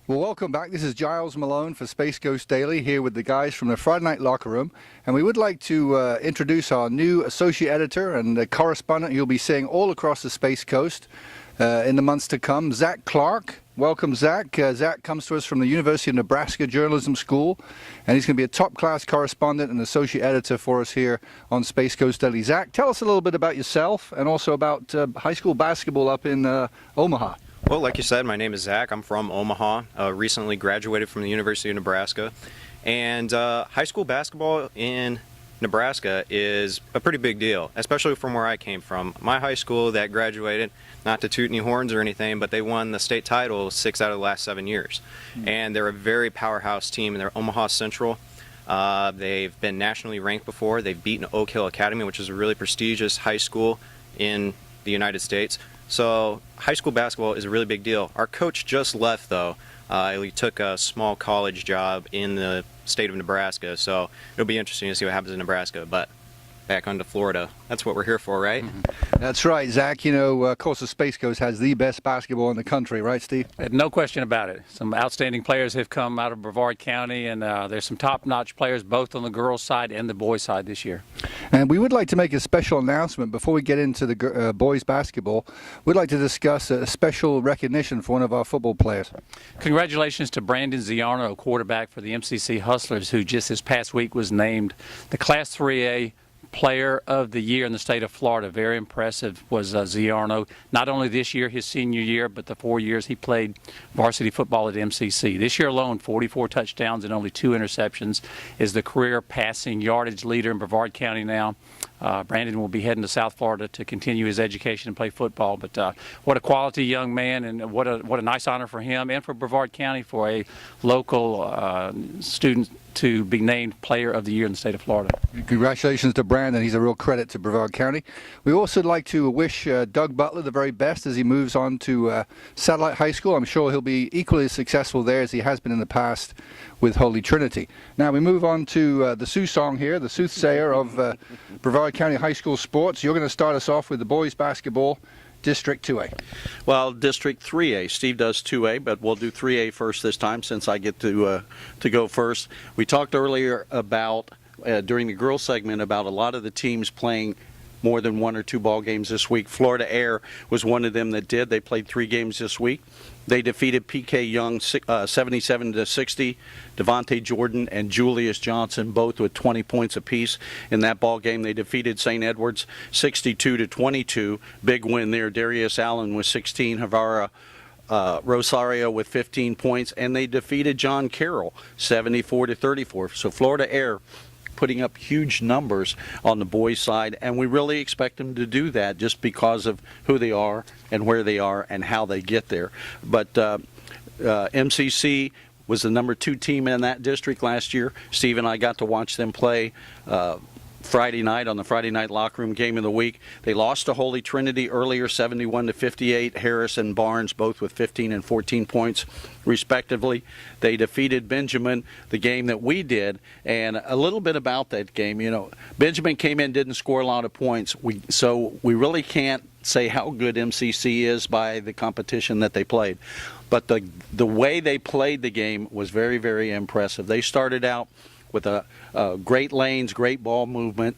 Well, welcome back. This is Giles Malone for Space Coast Daily here with the guys from the Friday Night Locker Room. And we would like to introduce our new associate editor and the correspondent you'll be seeing all across the Space Coast in the months to come, Zach Clark. Welcome, Zach. Zach comes to us from the University of Nebraska Journalism School, and he's going to be a top-class correspondent and associate editor for us here on Space Coast Daily. Zach, tell us a little bit about yourself and also about high school basketball up in Omaha. Well, like you said, my name is Zach. I'm from Omaha, recently graduated from the University of Nebraska. And high school basketball in Nebraska is a pretty big deal, especially from where I came from. My high school that graduated, not to toot any horns or anything, but they won the state title 6 out of the last 7 years. And they're a very powerhouse team, and they're Omaha Central. They've been nationally ranked before. They've beaten Oak Hill Academy, which is a really prestigious high school in the United States. So high school basketball is a really big deal. Our coach just left, though. He took a small college job in the state of Nebraska, so it'll be interesting to see what happens in Nebraska. But back onto Florida. That's what we're here for, right? That's right, Zach. You know, of course, the Space Coast has the best basketball in the country, right, Steve? No question about it. Some outstanding players have come out of Brevard County, and there's some top-notch players both on the girls' side and the boys' side this year. And we would like to make a special announcement before we get into the boys' basketball. We'd like to discuss a special recognition for one of our football players. Congratulations to Brandon Ziarno, a quarterback for the MCC Hustlers, who just this past week was named the Class 3A Player of the Year in the state of Florida. Very impressive was Ziarno, not only this year, his senior year, but the 4 years he played varsity football at MCC. This year alone, 44 touchdowns and only 2 interceptions, is the career passing yardage leader in Brevard County now. Brandon will be heading to South Florida to continue his education and play football. But what a quality young man, and what a nice honor for him and for Brevard County for a local student to be named Player of the Year in the state of Florida. Congratulations to Brandon. He's a real credit to Brevard County. We also like to wish Doug Butler the very best as he moves on to Satellite High School. I'm sure he'll be equally as successful there as he has been in the past with Holy Trinity. Now we move on to the Sioux Song here, the soothsayer of Brevard County High School sports. You're going to start us off with the boys basketball. District 2A. Well, District 3A. Steve does 2A, but we'll do 3A first this time since I get to go first. We talked earlier about, during the girls segment, about a lot of the teams playing more than 1 or 2 ball games this week. Florida Air was one of them that did. They played 3 games this week. They defeated PK Young 77-60. Devontae Jordan and Julius Johnson both with 20 points apiece in that ball game. They defeated St. Edwards 62-22. Big win there. Darius Allen with 16. Havara Rosario with 15 points, and they defeated John Carroll 74-34. So Florida Air putting up huge numbers on the boys' side, and we really expect them to do that just because of who they are and where they are and how they get there. But MCC was the number 2 team in that district last year. Steve and I got to watch them play Friday night on the Friday Night Locker Room Game of the Week. They lost to Holy Trinity earlier, 71-58. Harris and Barnes both with 15 and 14 points, respectively. They defeated Benjamin, the game that we did, and a little bit about that game. You know, Benjamin came in, didn't score a lot of points, so we really can't say how good MCC is by the competition that they played. But the way they played the game was very, very impressive. They started out with great lanes, great ball movement,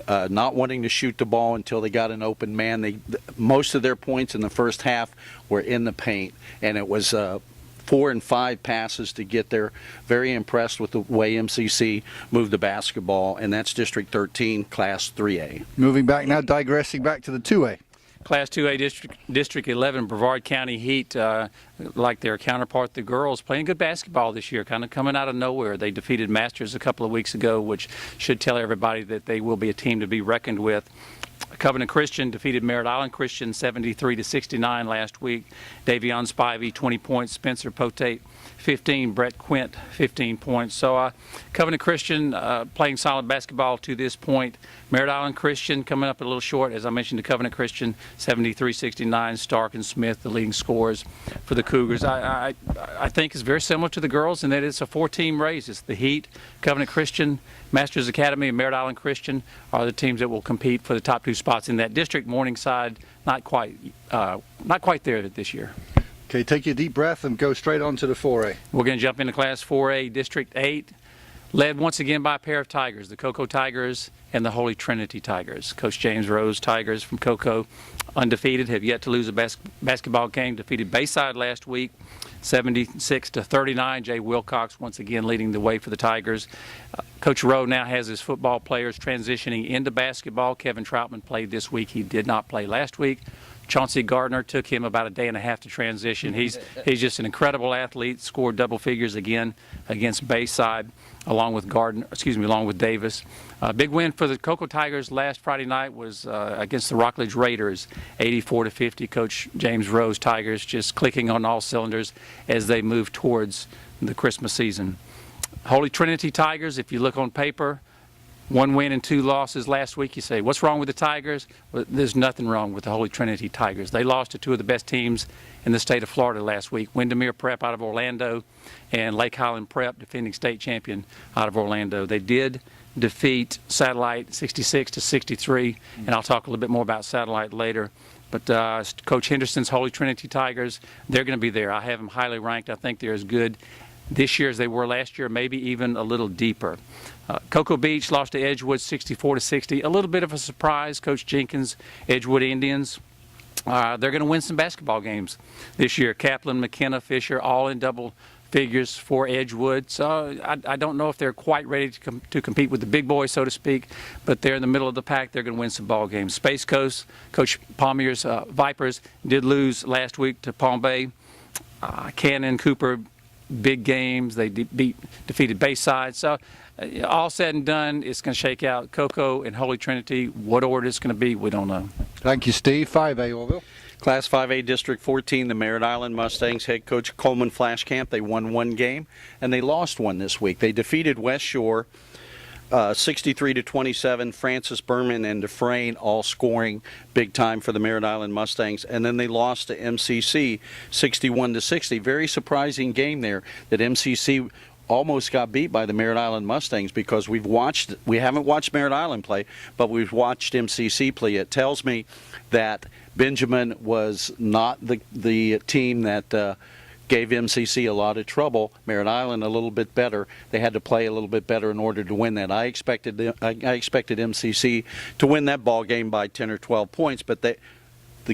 not wanting to shoot the ball until they got an open man. Most of their points in the first half were in the paint, and it was 4 and 5 passes to get there. Very impressed with the way MCC moved the basketball, and that's District 13, Class 3A. Moving back now, digressing back to the 2A. Class 2A District 11, Brevard County Heat, like their counterpart, the girls, playing good basketball this year, kind of coming out of nowhere. They defeated Masters a couple of weeks ago, which should tell everybody that they will be a team to be reckoned with. Covenant Christian defeated Merritt Island Christian 73-69 last week. Davion Spivey, 20 points. Spencer Potate, 15. Brett Quint, 15 points. So Covenant Christian playing solid basketball to this point. Merritt Island Christian coming up a little short, as I mentioned, to Covenant Christian 73-69. Stark and Smith, the leading scorers for the Cougars. I think it's very similar to the girls in that it's a 4-team race. It's the Heat, Covenant Christian, Masters Academy, and Merritt Island Christian are the teams that will compete for the top 2 spots in that district. Morningside not quite there this year. Okay, take your deep breath and go straight on to the 4A. We're going to jump into Class 4A, District 8, led once again by a pair of Tigers, the Cocoa Tigers and the Holy Trinity Tigers. Coach James Rose Tigers from Cocoa, undefeated, have yet to lose a basketball game, defeated Bayside last week, 76-39. Jay Wilcox once again leading the way for the Tigers. Coach Rowe now has his football players transitioning into basketball. Kevin Troutman played this week. He did not play last week. Chauncey Gardner took him about a day and a half to transition. He's just an incredible athlete. Scored double figures again against Bayside, along with Davis. Big win for the Cocoa Tigers last Friday night was against the Rockledge Raiders, 84-50. Coach James Rose Tigers just clicking on all cylinders as they move towards the Christmas season. Holy Trinity Tigers, if you look on paper, 1 win and 2 losses last week. You say, what's wrong with the Tigers? Well, there's nothing wrong with the Holy Trinity Tigers. They lost to 2 of the best teams in the state of Florida last week, Windermere Prep out of Orlando and Lake Highland Prep, defending state champion out of Orlando. They did defeat Satellite 66-63, and I'll talk a little bit more about Satellite later. But Coach Henderson's Holy Trinity Tigers, they're going to be there. I have them highly ranked. I think they're as good this year as they were last year, maybe even a little deeper. Cocoa Beach lost to Edgewood 64-60. A little bit of a surprise. Coach Jenkins, Edgewood Indians, they're going to win some basketball games this year. Kaplan, McKenna, Fisher, all in double figures for Edgewood. So I don't know if they're quite ready to compete with the big boys, so to speak, but they're in the middle of the pack. They're going to win some ball games. Space Coast, Coach Palmier's Vipers did lose last week to Palm Bay. Cannon, Cooper, big games. They defeated Bayside. So all said and done, it's going to shake out Cocoa and Holy Trinity. What order it's going to be, we don't know. Thank you, Steve. 5A, Orville. Class 5A District 14, the Merritt Island Mustangs head coach Coleman Flashcamp. They won 1 game and they lost 1 this week. They defeated West Shore 63-27. Francis Berman and Dufresne all scoring big time for the Merritt Island Mustangs, and then they lost to MCC 61-60. Very surprising game there that MCC almost got beat by the Merritt Island Mustangs, because we haven't watched Merritt Island play, but we've watched MCC play. It tells me that Benjamin was not the team that gave MCC a lot of trouble. Merritt Island a little bit better. They had to play a little bit better in order to win that. I expected MCC to win that ball game by 10 or 12 points, but the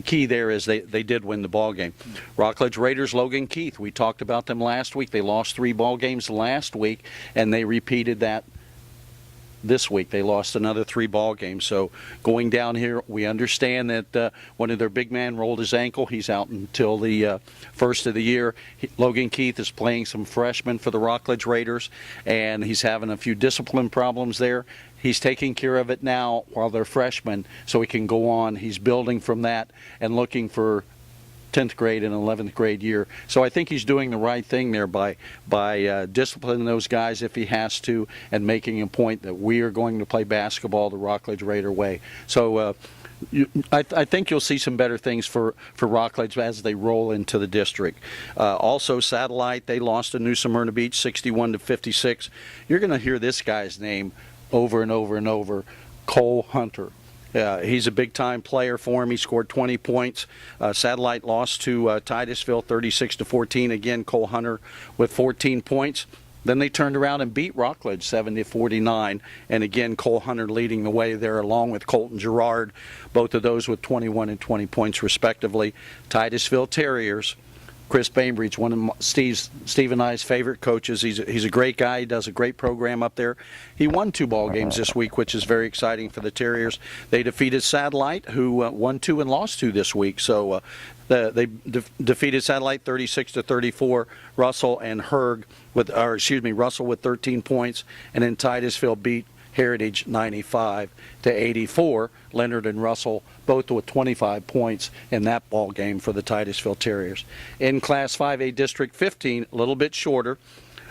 key there is they did win the ball game. Rockledge Raiders, Logan Keith, we talked about them last week. They lost 3 ball games last week, and they repeated that this week. They lost another 3 ball games. So going down here, we understand that one of their big men rolled his ankle. He's out until the first of the year. Logan Keith is playing some freshmen for the Rockledge Raiders, and he's having a few discipline problems there. He's taking care of it now while they're freshmen, so he can go on. He's building from that and looking for 10th grade and 11th grade year. So I think he's doing the right thing there by disciplining those guys if he has to, and making a point that we are going to play basketball the Rockledge Raider way. So I think you'll see some better things for Rockledge as they roll into the district. Also, Satellite, they lost to New Smyrna Beach 61-56. You're going to hear this guy's name over and over and over, Cole Hunter. He's a big-time player for him. He scored 20 points. Satellite lost to Titusville 36-14. Again, Cole Hunter with 14 points. Then they turned around and beat Rockledge 70-49. And again, Cole Hunter leading the way there, along with Colton Gerard, both of those with 21 and 20 points respectively. Titusville Terriers, Chris Bainbridge, one of Steve and I's favorite coaches. He's a great guy. He does a great program up there. He won 2 ball games this week, which is very exciting for the Terriers. They defeated Satellite, who won 2 and lost 2 this week. So they defeated Satellite 36-34. Russell with 13 points, and then Titusville beat Heritage 95-84. Leonard and Russell both with 25 points in that ball game for the Titusville Terriers. In Class 5A District 15, a little bit shorter,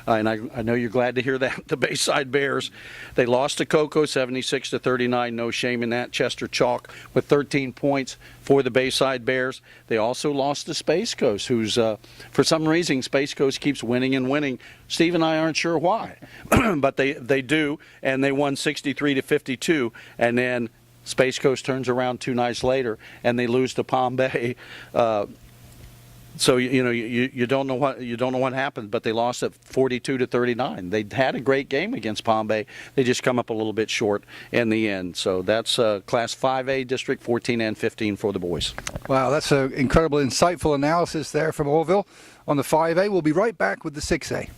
and I know you're glad to hear that, the Bayside Bears, they lost to Cocoa 76-39. No shame in that. Chester Chalk with 13 points for the Bayside Bears. They also lost to Space Coast, who's, for some reason, Space Coast keeps winning and winning. Steve and I aren't sure why, but they do, and they won 63-52, and then Space Coast turns around 2 nights later, and they lose to Palm Bay So you don't know what happened, but they lost at 42-39. They had a great game against Palm Bay. They just come up a little bit short in the end. So that's Class 5A District 14 and 15 for the boys. Wow, that's an incredible, insightful analysis there from Orville on the 5A. We'll be right back with the 6A.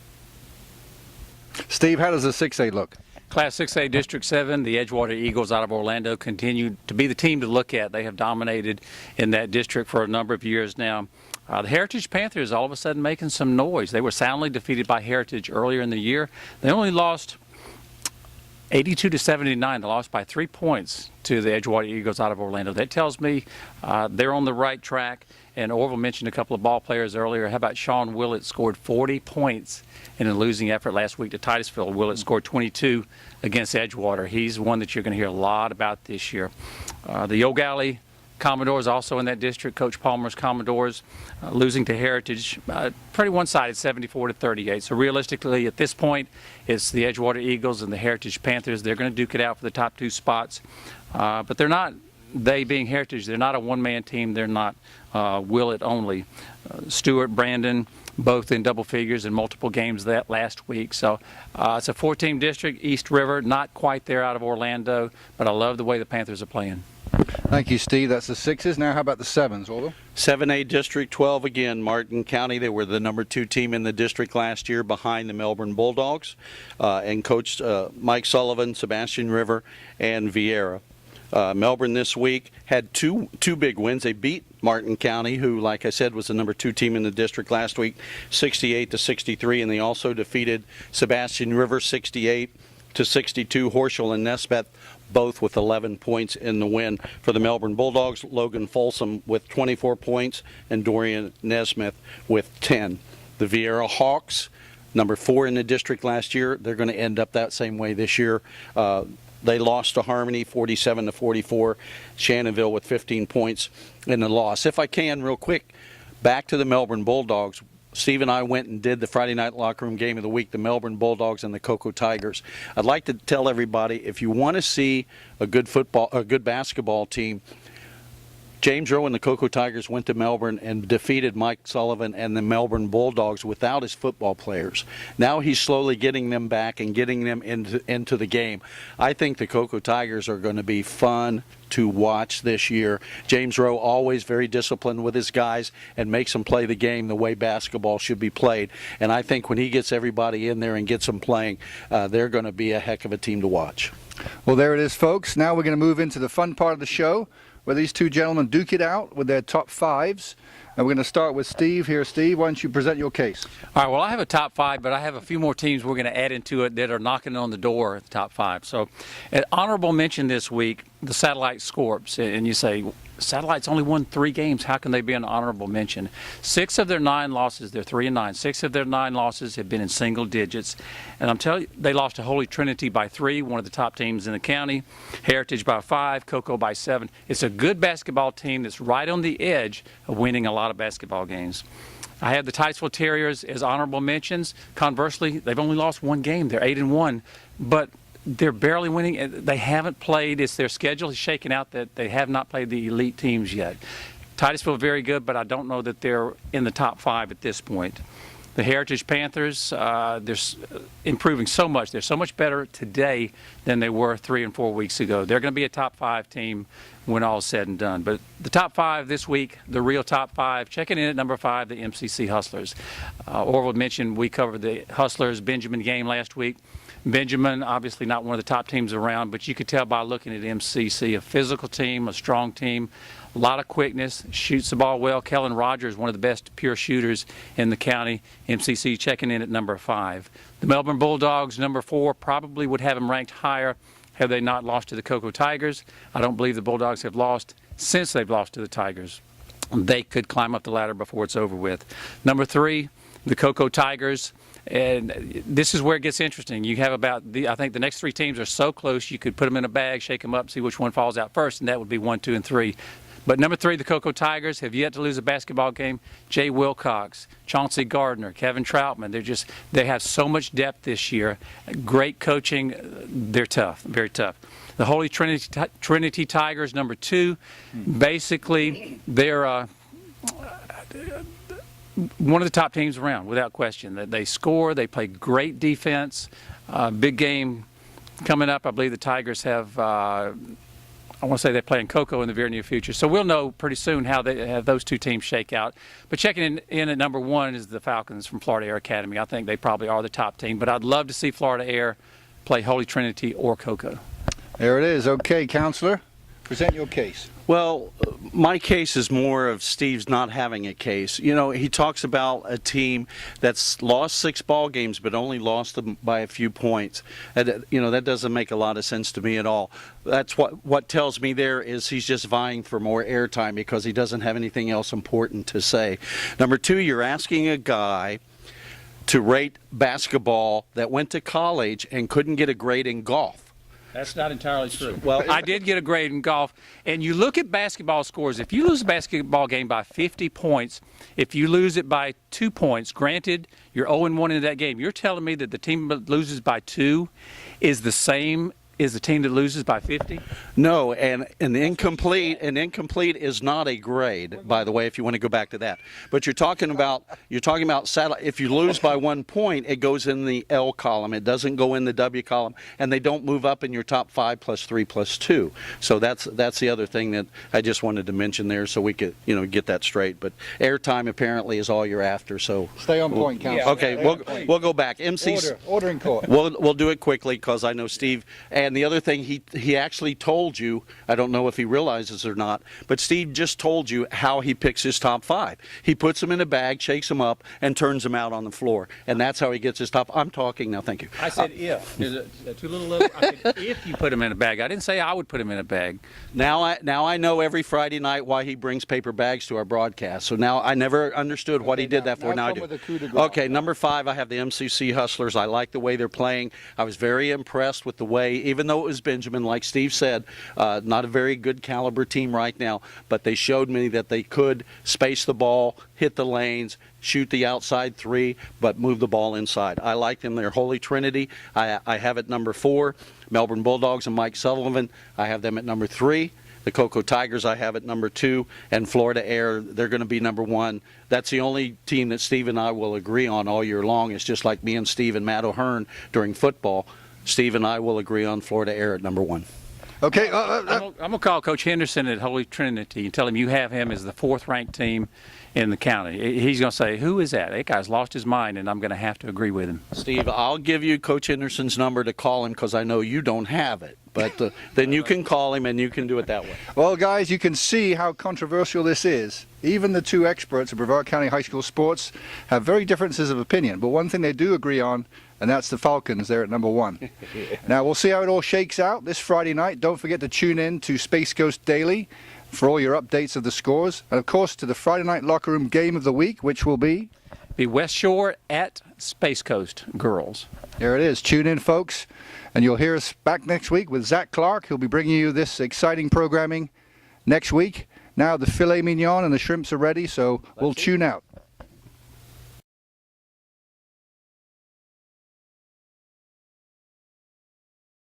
Steve, how does the 6A look? Class 6A District 7, the Edgewater Eagles out of Orlando continue to be the team to look at. They have dominated in that district for a number of years now. The Heritage Panthers all of a sudden making some noise. They were soundly defeated by Heritage earlier in the year. They only lost 82-79. They lost by 3 points to the Edgewater Eagles out of Orlando. That tells me they're on the right track. And Orville mentioned a couple of ball players earlier. How about Sean Willett scored 40 points in a losing effort last week to Titusville. Willett scored 22 against Edgewater. He's one that you're going to hear a lot about this year. The Yole Galley Commodores also in that district. Coach Palmer's Commodores losing to Heritage, pretty one-sided, 74-38. So realistically, at this point, it's the Edgewater Eagles and the Heritage Panthers. They're going to duke it out for the top 2 spots, but they're not. They being Heritage, they're not a one-man team. They're not Willett only. Stewart, Brandon, both in double figures in multiple games that last week. So it's a 4-team district. East River, not quite there out of Orlando, but I love the way the Panthers are playing. Thank you, Steve. That's the 6s. Now how about the 7s, Orville? 7A District 12 again, Martin County. They were the number 2 team in the district last year behind the Melbourne Bulldogs and coached Mike Sullivan, Sebastian River, and Vieira. Melbourne this week had two big wins. They beat Martin County, who, like I said, was the number 2 team in the district last week, 68-63, and they also defeated Sebastian River 68-62. Horschel and Nesbeth both with 11 points in the win. For the Melbourne Bulldogs, Logan Folsom with 24 points and Dorian Nesmith with 10. The Vieira Hawks, number 4 in the district last year, they're going to end up that same way this year. They lost to Harmony 47-44. Shannonville with 15 points in the loss. If I can, real quick, back to the Melbourne Bulldogs. Steve and I went and did the Friday night locker room game of the week, the Melbourne Bulldogs and the Cocoa Tigers. I'd like to tell everybody, if you want to see a good basketball team, James Rowe and the Cocoa Tigers went to Melbourne and defeated Mike Sullivan and the Melbourne Bulldogs without his football players. Now he's slowly getting them back and getting them into the game. I think the Cocoa Tigers are going to be fun to watch this year. James Rowe always very disciplined with his guys and makes them play the game the way basketball should be played. And I think when he gets everybody in there and gets them playing, they're going to be a heck of a team to watch. Well, there it is, folks. Now we're going to move into the fun part of the show, where these 2 gentlemen duke it out with their top 5s. And we're going to start with Steve here. Steve, why don't you present your case? All right, well, I have a top 5, but I have a few more teams we're going to add into it that are knocking on the door at the top 5. So, an honorable mention this week, the Satellite Scorps. And you say, Satellite's only won 3 games. How can they be an honorable mention? 6 of their 9 losses, they're 3-9. 6 of their 9 losses have been in single digits. And I'm telling you, they lost to Holy Trinity by 3, one of the top teams in the county. Heritage by 5, Cocoa by 7. It's a good basketball team that's right on the edge of winning a lot of basketball games. I have the Titusville Terriers as honorable mentions. Conversely, they've only lost 1 game. They're 8-1, but they're barely winning. They haven't played. Their schedule is shaken out that they have not played the elite teams yet. Titusville very good, but I don't know that they're in the top 5 at this point. The Heritage Panthers, they're improving so much. They're so much better today than they were 3 and 4 weeks ago. They're going to be a top 5 team when all is said and done. But the top 5 this week, the real top 5, checking in at number 5, the MCC Hustlers. Orville mentioned we covered the Hustlers Benjamin game last week. Benjamin, obviously not one of the top teams around, but you could tell by looking at MCC, a physical team, a strong team, a lot of quickness, shoots the ball well. Kellen Rogers, one of the best pure shooters in the county. MCC checking in at number 5. The Melbourne Bulldogs, number 4, probably would have them ranked higher had they not lost to the Cocoa Tigers. I don't believe the Bulldogs have lost since they've lost to the Tigers. They could climb up the ladder before it's over with. Number 3, the Cocoa Tigers. And this is where it gets interesting. You have I think the next 3 teams are so close you could put them in a bag, shake them up, see which one falls out first, and that would be 1, 2, and 3. But number 3, the Cocoa Tigers have yet to lose a basketball game. Jay Wilcox, Chauncey Gardner, Kevin Troutman, they have so much depth this year. Great coaching. They're tough, very tough. The Holy Trinity Tigers, number 2, basically they're one of the top teams around, without question. They score, they play great defense. Big game coming up. I believe the Tigers have, I want to say they're playing Cocoa in the very near future. So we'll know pretty soon how those two teams shake out. But checking in at number 1 is the Falcons from Florida Air Academy. I think they probably are the top team. But I'd love to see Florida Air play Holy Trinity or Cocoa. There it is. Okay, Counselor, present your case. Well, my case is more of Steve's not having a case. You know, he talks about a team that's lost 6 ball games but only lost them by a few points. And, you know, that doesn't make a lot of sense to me at all. That's what tells me there is he's just vying for more airtime because he doesn't have anything else important to say. Number 2, you're asking a guy to rate basketball that went to college and couldn't get a grade in golf. That's not entirely true. Well, I did get a grade in golf, and you look at basketball scores. If you lose a basketball game by 50 points, if you lose it by 2 points, granted, you're 0-1 in that game. You're telling me that the team that loses by 2 is the same as the team that loses by 50? No, and an incomplete is not a grade, by the way, if you want to go back to that. But you're talking about satellite. If you lose by 1 point, it goes in the L column. It doesn't go in the W column, and they don't move up in your top 5 plus 3 plus 2. So that's the other thing that I just wanted to mention there, so we could get that straight. But airtime apparently is all you're after. So Stay on point, Counselor. Okay, we'll go back. MC's Order in court. We'll do it quickly because I know Steve. And the other thing, he actually told you, I don't know if he realizes or not, but Steve just told you how he picks his top 5. He puts them in a bag, shakes them up, and turns them out on the floor. And that's how he gets his top. I'm talking now, thank you. I said if. Is it too little? I said if you put them in a bag. I didn't say I would put them in a bag. Now I know every Friday night why he brings paper bags to our broadcast. So now I never understood what he did that for. Now I do. Okay, number 5, I have the MCC Hustlers. I like the way they're playing. I was very impressed with the way, even though it was Benjamin, like Steve said, not a very good caliber team right now, but they showed me that they could space the ball, hit the lanes, shoot the outside 3, but move the ball inside. I like them. They're Holy Trinity. I have it number 4. Melbourne Bulldogs and Mike Sullivan, I have them at number 3. The Cocoa Tigers I have at number 2, and Florida Air, they're going to be number 1. That's the only team that Steve and I will agree on all year long. It's just like me and Steve and Matt O'Hearn during football. Steve and I will agree on Florida Air at number 1. Okay. I'm going to call Coach Henderson at Holy Trinity and tell him you have him as the 4th-ranked team in the county. He's going to say, who is that? That guy's lost his mind, and I'm going to have to agree with him. Steve, I'll give you Coach Henderson's number to call him because I know you don't have it. But then you can call him and you can do it that way. Well, guys, you can see how controversial this is. Even the 2 experts of Brevard County High School sports have very differences of opinion. But one thing they do agree on, and that's the Falcons. They're at number 1. Now, we'll see how it all shakes out this Friday night. Don't forget to tune in to Space Coast Daily for all your updates of the scores. And, of course, to the Friday Night Locker Room Game of the Week, which will be West Shore at Space Coast girls. There it is. Tune in, folks. And you'll hear us back next week with Zach Clark. He'll be bringing you this exciting programming next week. Now the filet mignon and the shrimps are ready, so we'll tune out.